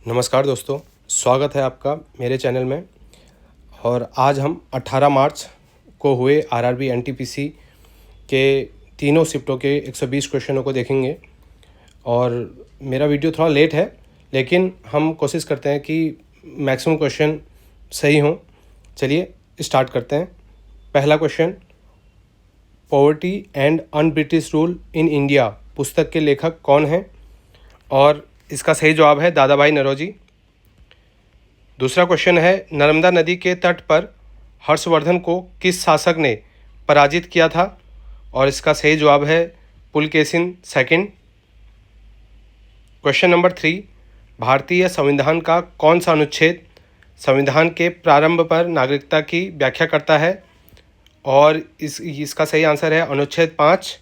नमस्कार दोस्तों, स्वागत है आपका मेरे चैनल में। और आज हम 18 मार्च को हुए आरआरबी एनटीपीसी के तीनों शिफ्टों के 120 क्वेश्चनों को देखेंगे। और मेरा वीडियो थोड़ा लेट है, लेकिन हम कोशिश करते हैं कि मैक्सिमम क्वेश्चन सही हों। चलिए स्टार्ट करते हैं। पहला question, poverty and un British rule in India पुस्तक के लेखक कौन हैं? और इसका सही जवाब है दादा भाई नौरोजी। दूसरा क्वेश्चन है, नर्मदा नदी के तट पर हर्षवर्धन को किस शासक ने पराजित किया था? और इसका सही जवाब है पुलकेशिन सेकंड। क्वेश्चन नंबर 3, भारतीय संविधान का कौन सा अनुच्छेद संविधान के प्रारंभ पर नागरिकता की व्याख्या करता है? और इसका सही आंसर है अनुच्छेद 5।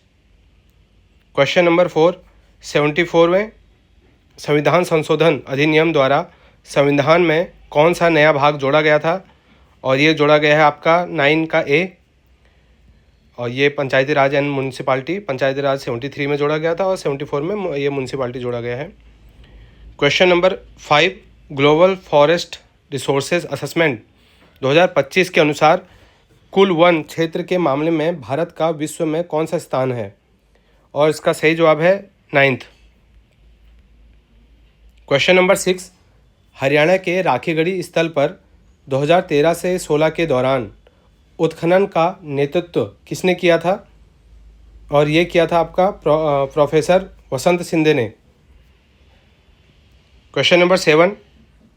क्वेश्चन नंबर 4, 74वें संविधान संशोधन अधिनियम द्वारा संविधान में कौन सा नया भाग जोड़ा गया था? और ये जोड़ा गया है आपका 9 का ए। और ये पंचायती राज एंड म्यूनसिपालिटी, पंचायती राज 73 में जोड़ा गया था और 74 में ये म्यूनसिपालिटी जोड़ा गया है। Question number 5, global forest resources assessment 2025 के अनुसार कुल वन क्षेत्र के मामले में भारत का विश्व में कौन सा स्थान है? और इसका सही जवाब है 9th। क्वेश्चन नंबर 6, हरियाणा के राखीगढ़ी स्थल पर 2013 से 16 के दौरान उत्खनन का नेतृत्व किसने किया था? और ये किया था आपका प्रोफेसर वसंत सिंधे ने। क्वेश्चन नंबर 7,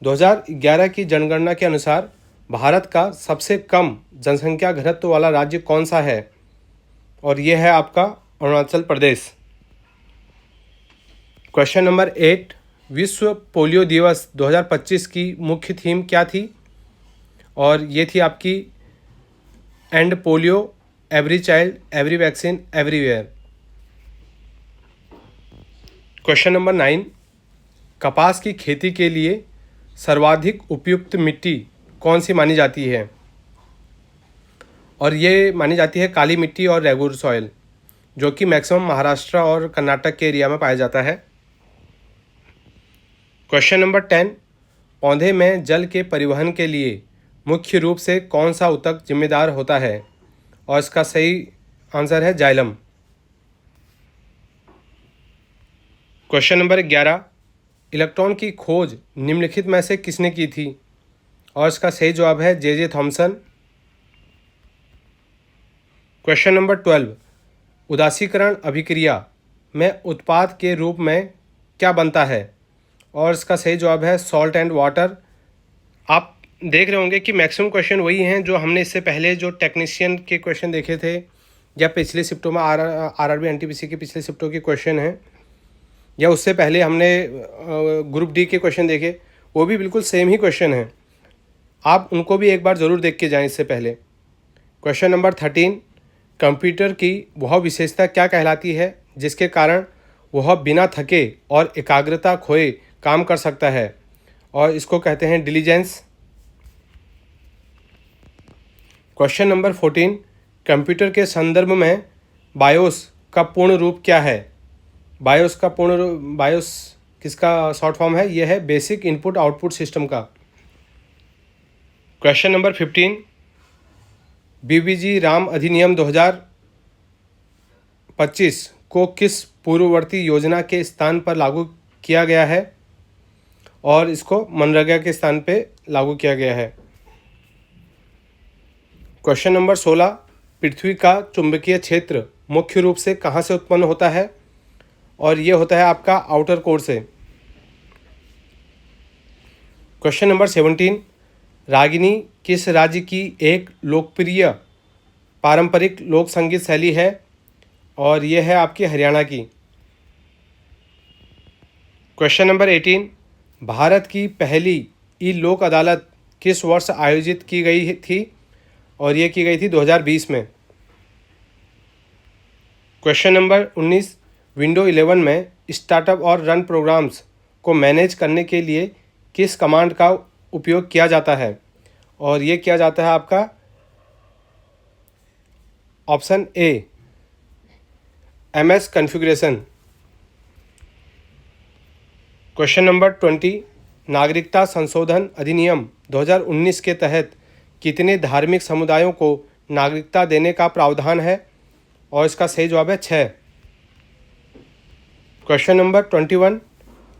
2011 की जनगणना के अनुसार भारत का सबसे कम जनसंख्या घनत्व वाला राज्य कौन सा है? और ये है आपका अरुणाचल प्रदेश। क्वेश्चन नंबर 8, विश्व पोलियो दिवस 2025 की मुख्य थीम क्या थी? और ये थी आपकी and polio, every child, every vaccine, everywhere. Question number 9, कपास की खेती के लिए सर्वाधिक उपयुक्त मिट्टी कौन सी मानी जाती है? और ये मानी जाती है काली मिट्टी और रेगुर सॉइल, जो कि मैक्सिमम महाराष्ट्र और कर्नाटक के एरिया में पाया जाता है। क्वेश्चन नंबर 10, पौधे में जल के परिवहन के लिए मुख्य रूप से कौन सा ऊतक जिम्मेदार होता है? और इसका सही आंसर है जाइलम। क्वेश्चन नंबर 11, इलेक्ट्रॉन की खोज निम्नलिखित में से किसने की थी? और इसका सही जवाब है जे थॉमसन। क्वेश्चन नंबर 12, उदासीकरण अभिक्रिया में उत्पाद के रूप में क्या बनता है? और इसका सही जवाब है सॉल्ट एंड वाटर। आप देख रहे होंगे कि मैक्सिमम क्वेश्चन वही हैं जो हमने इससे पहले जो टेक्नीशियन के क्वेश्चन देखे थे, या पिछले शिफ्टों में आरआरबी एनटीपीसी के पिछले शिफ्टों के क्वेश्चन हैं, या उससे पहले हमने ग्रुप डी के क्वेश्चन देखे, वो भी बिल्कुल सेम ही क्वेश्चन हैं। आप उनको भी एक बार ज़रूर देख के जाएं इससे पहले। क्वेश्चन नंबर 13, कंप्यूटर की वह विशेषता क्या कहलाती है जिसके कारण वह बिना थके और एकाग्रता खोए काम कर सकता है? और इसको कहते हैं डिलीजेंस। क्वेश्चन नंबर 14, कंप्यूटर के संदर्भ में बायोस का पूर्ण रूप क्या है? बायोस किसका शॉर्ट फॉर्म है? यह है बेसिक इनपुट आउटपुट सिस्टम का। क्वेश्चन नंबर 15, बीबीजी राम अधिनियम 2025 को किस पूर्ववर्ती योजना के स्थान पर लागू किया गया है? और इसको मनरेगा के स्थान पे लागू किया गया है। क्वेश्चन नंबर 16, पृथ्वी का चुंबकीय क्षेत्र मुख्य रूप से कहाँ से उत्पन्न होता है? और ये होता है आपका आउटर कोर से। क्वेश्चन नंबर 17, रागिनी किस राज्य की एक लोकप्रिय पारंपरिक लोक संगीत शैली है? और ये है आपकी हरियाणा की। क्वेश्चन नंबर 18, भारत की पहली ई लोक अदालत किस वर्ष आयोजित की गई थी? और ये की गई थी 2020 में। क्वेश्चन नंबर 19, विंडो 11 में स्टार्टअप और रन प्रोग्राम्स को मैनेज करने के लिए किस कमांड का उपयोग किया जाता है? और ये किया जाता है आपका option A, MS configuration. Question number 20, नागरिकता संशोधन अधिनियम 2019 के तहत कितने धार्मिक समुदायों को नागरिकता देने का प्रावधान है? और इसका सही जवाब है 6। क्वेश्चन नंबर 21,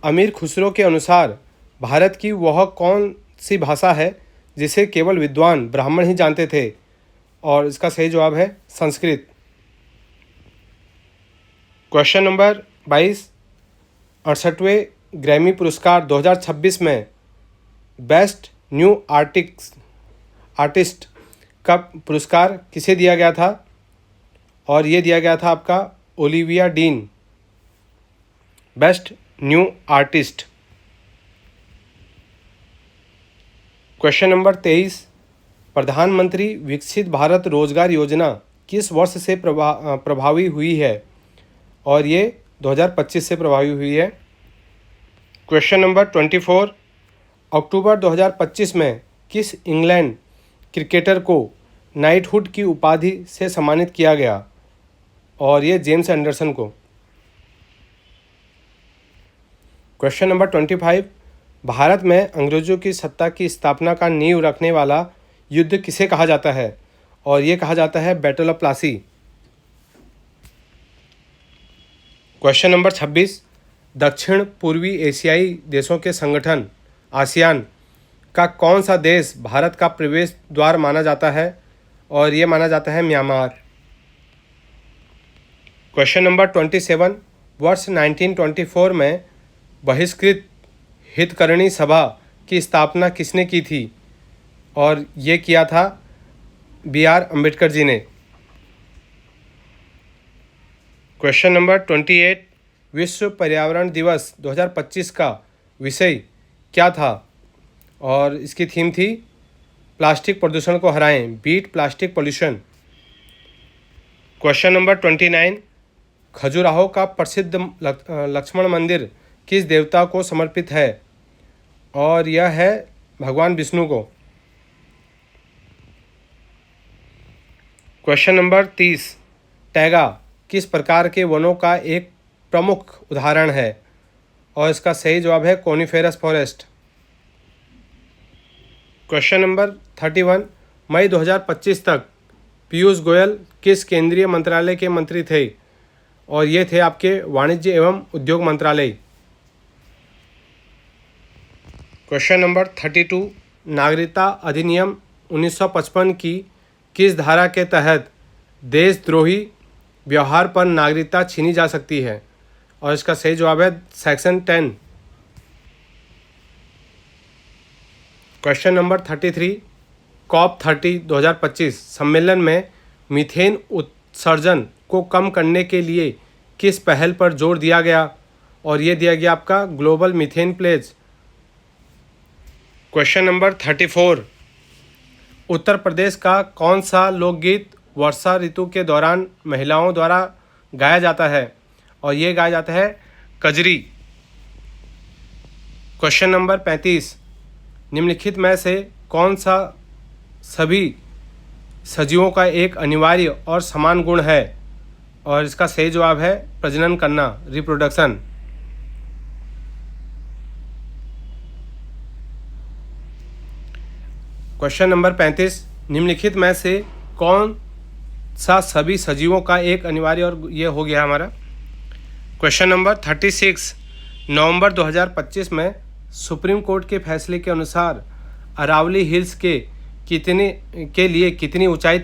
अमीर खुसरो के अनुसार भारत की वह कौन सी भाषा है जिसे केवल विद्वान ब्राह्मण ही जानते थे? और इसका सही जवाब है संस्कृत। क्वेश्चन नंबर 22, 68वें ग्रैमी पुरस्कार 2026 में बेस्ट न्यू आर्टिस्ट का पुरस्कार किसे दिया गया था? और ये दिया गया था आपका Olivia dean, best new artist. Question number 23, प्रधानमंत्री विकसित भारत रोजगार योजना किस वर्ष से प्रभावी हुई है? और ये 2025 से प्रभावी हुई है। क्वेश्चन नंबर 24, अक्टूबर 2025 में किस इंग्लैंड क्रिकेटर को नाइटहुड की उपाधि से सम्मानित किया गया? और ये जेम्स एंडरसन को। क्वेश्चन नंबर 25, भारत में अंग्रेजों की सत्ता की स्थापना का नींव रखने वाला युद्ध किसे कहा जाता है? और ये कहा जाता है battle of Plassey. Question number 26, दक्षिण पूर्वी एशियाई देशों के संगठन आसियान का कौन सा देश भारत का प्रवेश द्वार माना जाता है? और ये माना जाता है म्यांमार। क्वेश्चन नंबर 27, वर्ष 1924 में बहिष्कृत हितकरणी सभा की स्थापना किसने की थी? और ये किया था BR अम्बेडकर जी ने। क्वेश्चन नंबर 28, विश्व पर्यावरण दिवस 2025 का विषय क्या था? और इसकी थीम थी प्लास्टिक प्रदूषण को हराएं, beat plastic pollution. Question number 29, Khajuraho का प्रसिद्ध लक्ष्मण मंदिर किस देवता को समर्पित है? और यह है भगवान विष्णु को। क्वेश्चन नंबर 30, टैगा किस प्रकार के वनों का एक प्रमुख उदाहरण है? और इसका सही जवाब है कोनिफेरस फॉरेस्ट। क्वेश्चन नंबर 31, मई 2025 तक पीयूष गोयल किस केंद्रीय मंत्रालय के मंत्री थे? और ये थे आपके वाणिज्य एवं उद्योग मंत्रालय। क्वेश्चन नंबर 32, नागरिकता अधिनियम 1955 की किस धारा के तहत देशद्रोही व्यवहार पर नागरिकता छीनी जा सकती है? और इसका सही जवाब है सेक्शन 10। क्वेश्चन नंबर 33, COP30 2025 सम्मेलन में मीथेन उत्सर्जन को कम करने के लिए किस पहल पर जोर दिया गया? और ये दिया गया आपका global methane pledge. Question number 34, Uttar Pradesh का कौन सा लोकगीत वर्षा ऋतु के दौरान महिलाओं द्वारा गाया जाता है? और ये गाया जाता है कजरी। क्वेश्चन नंबर 35, निम्नलिखित में से कौन सा सभी सजीवों का एक अनिवार्य और समान गुण है? और इसका सही जवाब है प्रजनन करना, रिप्रोडक्शन। क्वेश्चन नंबर 35, निम्नलिखित में से कौन सा सभी सजीवों का एक अनिवार्य और ये हो गया हमारा। क्वेश्चन नंबर 36, नवंबर 2025 में सुप्रीम कोर्ट के फैसले के अनुसार अरावली हिल्स के लिए कितनी ऊंचाई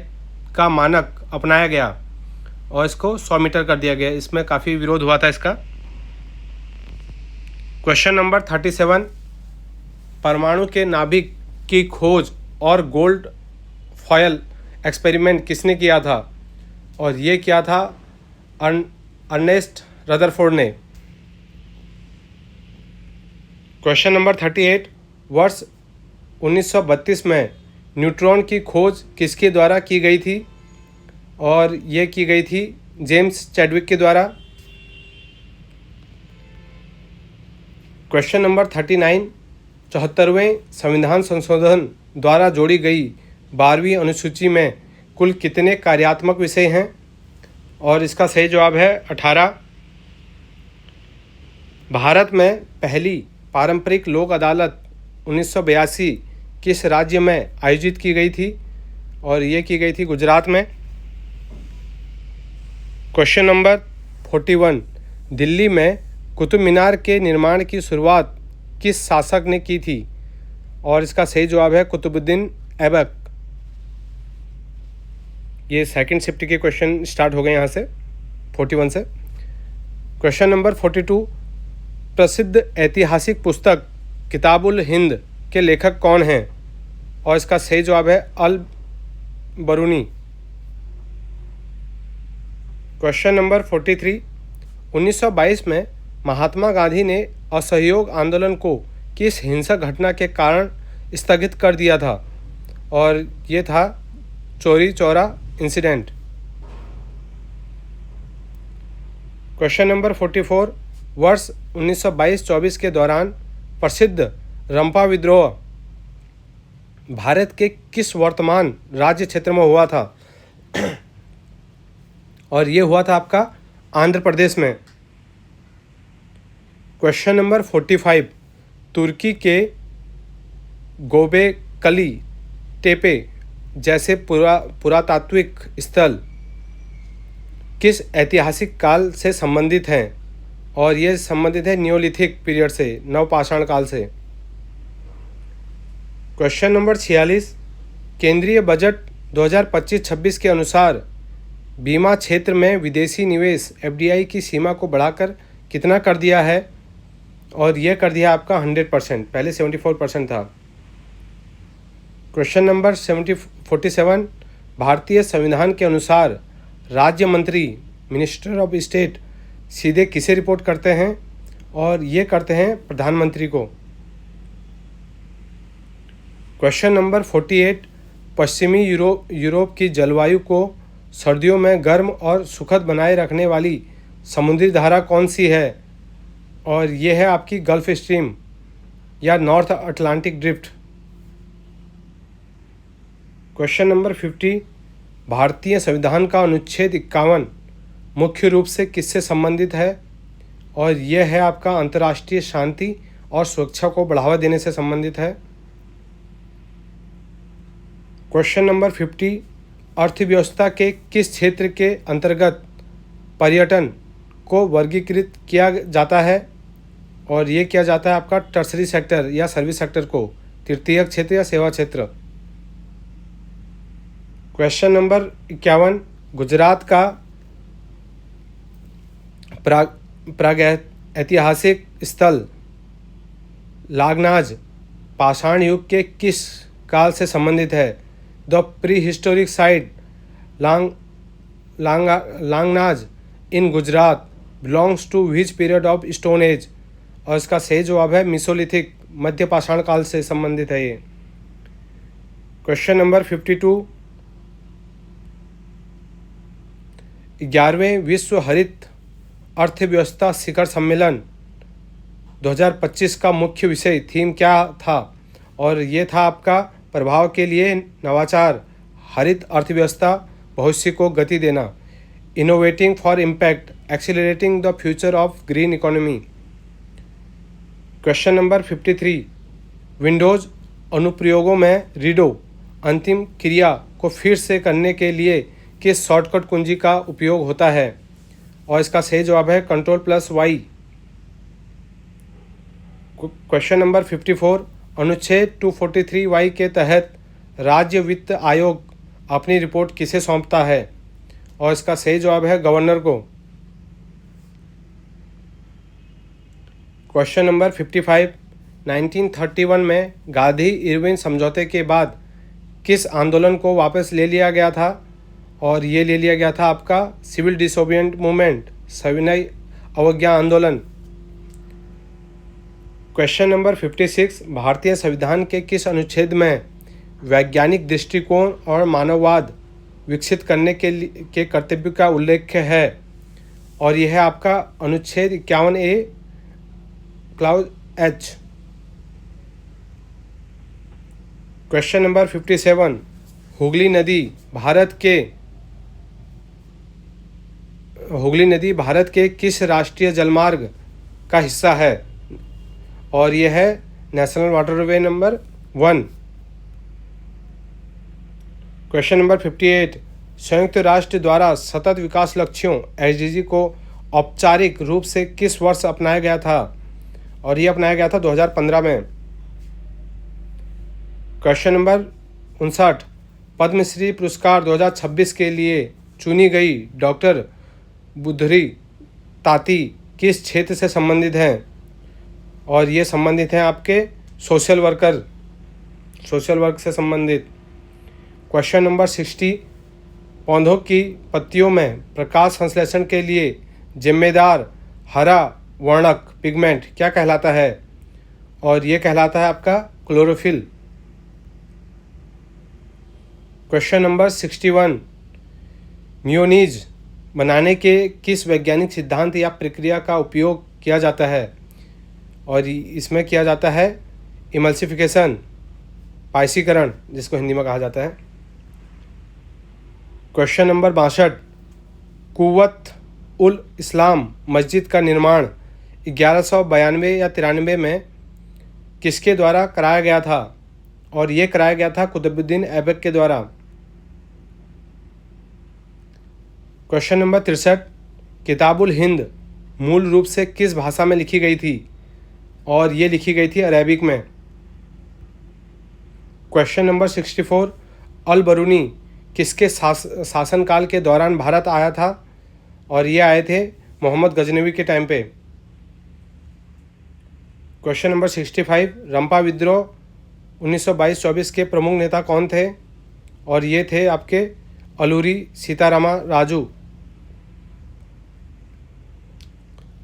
का मानक अपनाया गया? और इसको 100 मीटर कर दिया गया। इसमें काफ़ी विरोध हुआ था इसका। क्वेश्चन नंबर 37, परमाणु के नाभिक की खोज और गोल्ड फॉयल एक्सपेरिमेंट किसने किया था? और ये किया था अर्नेस्ट रदरफोर्ड ने। क्वेश्चन नंबर 38, वर्ष 1932 में न्यूट्रॉन की खोज किसके द्वारा की गई थी? और ये की गई थी जेम्स चैडविक के द्वारा। क्वेश्चन नंबर 39, 74वें संविधान संशोधन द्वारा जोड़ी गई 12वीं अनुसूची में कुल कितने कार्यात्मक विषय हैं? और इसका सही जवाब है 18। भारत में पहली पारंपरिक लोक अदालत 1982 किस राज्य में आयोजित की गई थी? और ये की गई थी गुजरात में। क्वेश्चन नंबर 41, दिल्ली में कुतुब मीनार के निर्माण की शुरुआत किस शासक ने की थी? और इसका सही जवाब है कुतुबुद्दीन ऐबक। ये सेकंड शिफ्ट के क्वेश्चन स्टार्ट हो गए यहाँ से 41 से। क्वेश्चन नंबर 42, प्रसिद्ध ऐतिहासिक पुस्तक किताबुल हिंद के लेखक कौन हैं? और इसका सही जवाब है अल बरूनी। क्वेश्चन नंबर 43, 1922 में महात्मा गांधी ने असहयोग आंदोलन को किस हिंसक घटना के कारण स्थगित कर दिया था? और ये था Chauri Chaura incident. Question number 44, वर्ष 1922-24 के दौरान प्रसिद्ध रंपा विद्रोह भारत के किस वर्तमान राज्य क्षेत्र में हुआ था? और ये हुआ था आपका आंध्र प्रदेश में। क्वेश्चन नंबर 45, तुर्की के गोबेकली टेपे जैसे पुरातात्विक स्थल किस ऐतिहासिक काल से संबंधित हैं? और ये संबंधित है नियोलिथिक पीरियड से, नवपाषाण काल से। क्वेश्चन नंबर 46, केंद्रीय बजट 2025-26 के अनुसार बीमा क्षेत्र में विदेशी निवेश FDI की सीमा को बढ़ाकर कितना कर दिया है? और यह कर दिया आपका 100%, पहले 74% था। क्वेश्चन नंबर 47, भारतीय संविधान के अनुसार राज्य मंत्री मिनिस्टर ऑफ स्टेट सीधे किसे रिपोर्ट करते हैं? और ये करते हैं प्रधानमंत्री को। क्वेश्चन नंबर 48, पश्चिमी यूरोप की जलवायु को सर्दियों में गर्म और सुखद बनाए रखने वाली समुद्री धारा कौन सी है? और ये है आपकी गल्फ स्ट्रीम या north Atlantic drift. Question number 50, भारतीय संविधान का अनुच्छेद 51 मुख्य रूप से किससे संबंधित है? और यह है आपका अंतर्राष्ट्रीय शांति और सुरक्षा को बढ़ावा देने से संबंधित है। क्वेश्चन नंबर 50, अर्थव्यवस्था के किस क्षेत्र के अंतर्गत पर्यटन को वर्गीकृत किया जाता है? और ये किया जाता है आपका टर्सरी सेक्टर या सर्विस सेक्टर को, तृतीयक क्षेत्र या सेवा क्षेत्र। क्वेश्चन नंबर 51, गुजरात का प्रागैतिहासिक स्थल लांगनाज पाषाण युग के किस काल से संबंधित है? The prehistoric site Langhnaj in Gujarat belongs to which period of stone age? और इसका सही जवाब है मिसोलिथिक, मध्य पाषाण काल से संबंधित है ये। क्वेश्चन नंबर 52, 11वें विश्व हरित अर्थव्यवस्था शिखर सम्मेलन 2025 का मुख्य विषय थीम क्या था? और ये था आपका प्रभाव के लिए नवाचार, हरित अर्थव्यवस्था, भविष्य को गति देना, innovating for impact, accelerating the future of green economy. Question number 53, Windows अनुप्रयोगों में रीडो अंतिम क्रिया को फिर से करने के लिए किस शॉर्टकट कुंजी का उपयोग होता है? और इसका सही जवाब है Ctrl+Y। क्वेश्चन नंबर 54, अनुच्छेद 243Y के तहत राज्य वित्त आयोग अपनी रिपोर्ट किसे सौंपता है? और इसका सही जवाब है गवर्नर को। क्वेश्चन नंबर 55, 1931 में गांधी इरविन समझौते के बाद किस आंदोलन को वापस ले लिया गया था? और ये ले लिया गया था आपका सिविल डिसोबिएंट मूवमेंट, सविनय अवज्ञा आंदोलन। क्वेश्चन नंबर 56, भारतीय संविधान के किस अनुच्छेद में वैज्ञानिक दृष्टिकोण और मानववाद विकसित करने के कर्तव्य का उल्लेख है? और यह है आपका अनुच्छेद 51A clause H। Question number 57, Hooghly नदी भारत के किस राष्ट्रीय जलमार्ग का हिस्सा है? और ये है national waterway number 1। Question number 58, संयुक्त राष्ट्र द्वारा सतत विकास लक्ष्यों SDG को औपचारिक रूप से किस वर्ष अपनाया गया था? और ये अपनाया गया था 2015 में। क्वेश्चन नंबर 59, पद्मश्री पुरस्कार 2026 के लिए चुनी गई डॉक्टर बुधरी ताती किस क्षेत्र से संबंधित हैं? और ये संबंधित हैं आपके सोशल वर्क से संबंधित। क्वेश्चन नंबर 60, पौधों की पत्तियों में प्रकाश संश्लेषण के लिए जिम्मेदार हरा वर्णक पिगमेंट क्या कहलाता है? और ये कहलाता है आपका क्लोरोफिल। क्वेश्चन नंबर 61, मेयोनीज बनाने के किस वैज्ञानिक सिद्धांत या प्रक्रिया का उपयोग किया जाता है? और इसमें किया जाता है इमल्सिफिकेशन, पायसीकरण जिसको हिंदी में कहा जाता है। क्वेश्चन नंबर 62, कुव्वत उल इस्लाम मस्जिद का निर्माण 1192 या 93 में किसके द्वारा कराया गया था? और ये कराया गया था कुतुबुद्दीन ऐबक के द्वारा। क्वेश्चन नंबर 63, किताबुल हिंद मूल रूप से किस भाषा में लिखी गई थी? और ये लिखी गई थी अरेबिक में। क्वेश्चन नंबर 64, अल बरूनी किसके शासनकाल के दौरान भारत आया था? और ये आए थे मोहम्मद गजनवी के टाइम पे। क्वेश्चन नंबर 65, रंपा विद्रोह 1922-24 के प्रमुख नेता कौन थे? और ये थे आपके अलूरी सीतारामा राजू।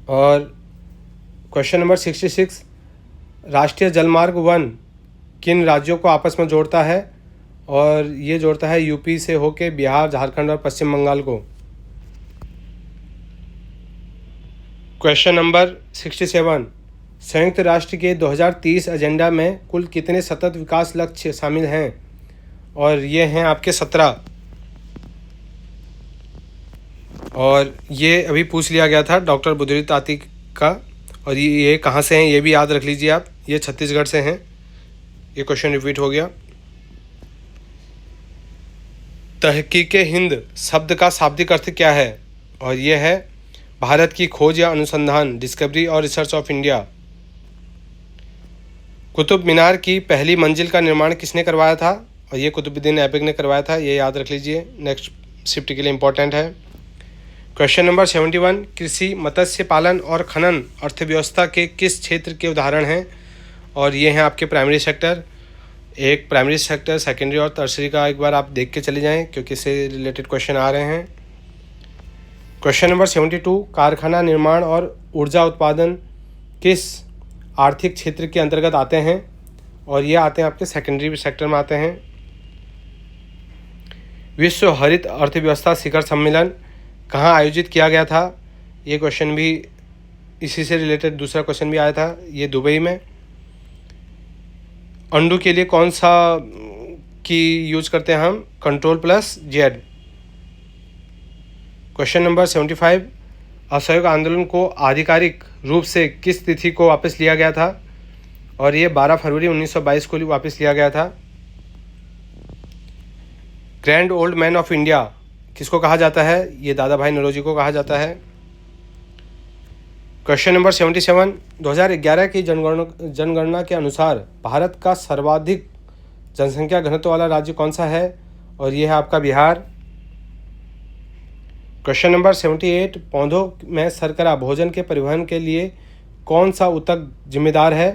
और क्वेश्चन नंबर 66, राष्ट्रीय जलमार्ग 1 किन राज्यों को आपस में जोड़ता है? और ये जोड़ता है यूपी से होके बिहार, झारखंड और पश्चिम बंगाल को। क्वेश्चन नंबर 67, संयुक्त राष्ट्र के 2030 एजेंडा में कुल कितने सतत विकास लक्ष्य शामिल हैं? और ये हैं आपके 17। और ये अभी पूछ लिया गया था डॉक्टर बुधरी ताती का। और ये कहाँ से हैं ये भी याद रख लीजिए आप, ये छत्तीसगढ़ से हैं। ये क्वेश्चन रिपीट हो गया। तहकीके हिंद शब्द का शाब्दिक अर्थ क्या है? और ये है भारत की खोज या अनुसंधान, डिस्कवरी और research of India. Qutub Minar की पहली मंजिल का निर्माण किसने करवाया था? और ये कुतुबुद्दीन ऐबक ने करवाया था, ये याद रख लीजिए, नेक्स्ट शिफ्ट के लिए इम्पोर्टेंट है। क्वेश्चन नंबर 71, कृषि, मत्स्य पालन और खनन अर्थव्यवस्था के किस क्षेत्र के उदाहरण हैं? और ये हैं आपके प्राइमरी सेक्टर। एक प्राइमरी सेक्टर, सेकेंडरी और टर्सरी का एक बार आप देख के चले जाएं क्योंकि इससे रिलेटेड क्वेश्चन आ रहे हैं। क्वेश्चन नंबर 72, कारखाना निर्माण और ऊर्जा उत्पादन किस आर्थिक क्षेत्र के अंतर्गत आते हैं? और ये आते हैं आपके सेकेंडरी सेक्टर में आते हैं। विश्व हरित अर्थव्यवस्था शिखर सम्मेलन कहाँ आयोजित किया गया था? ये क्वेश्चन भी इसी से रिलेटेड दूसरा क्वेश्चन भी आया था, ये दुबई में। अंडू के लिए कौन सा की यूज करते हैं हम? Ctrl+Z। क्वेश्चन नंबर 75, असहयोग आंदोलन को आधिकारिक रूप से किस तिथि को वापस लिया गया था? और ये 12 फरवरी 1922 को वापस लिया गया था। Grand old man of India किसको कहा जाता है? ये दादा भाई नौरोजी को कहा जाता है। क्वेश्चन नंबर 77, 2011 की जनगणना के अनुसार भारत का सर्वाधिक जनसंख्या घनत्व वाला राज्य कौन सा है? और ये है आपका बिहार। क्वेश्चन नंबर 78, पौधों में शर्करा भोजन के परिवहन के लिए कौन सा ऊतक जिम्मेदार है?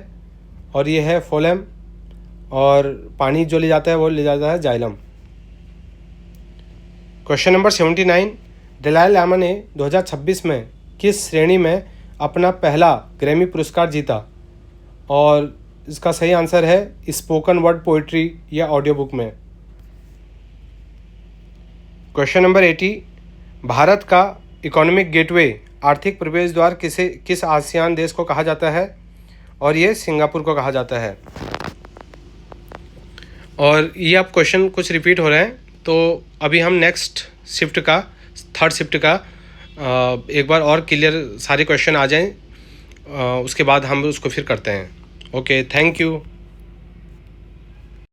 और ये है फोलेम। और पानी जो ले जाता है वो ले जाता है xylem. Question number 79, Dalai Lama ने 2026 में किस श्रेणी में अपना पहला ग्रैमी पुरस्कार जीता? और इसका सही आंसर है स्पोकन वर्ड पोइट्री या ऑडियो बुक में। क्वेश्चन नंबर 80, भारत का इकोनॉमिक गेटवे आर्थिक प्रवेश द्वार किस आसियान देश को कहा जाता है? और ये सिंगापुर को कहा जाता है। और ये आप क्वेश्चन कुछ रिपीट हो रहे हैं, तो अभी हम नेक्स्ट शिफ्ट का, थर्ड शिफ्ट का एक बार और क्लियर सारे क्वेश्चन आ जाएं, उसके बाद हम उसको फिर करते हैं। Okay, thank you.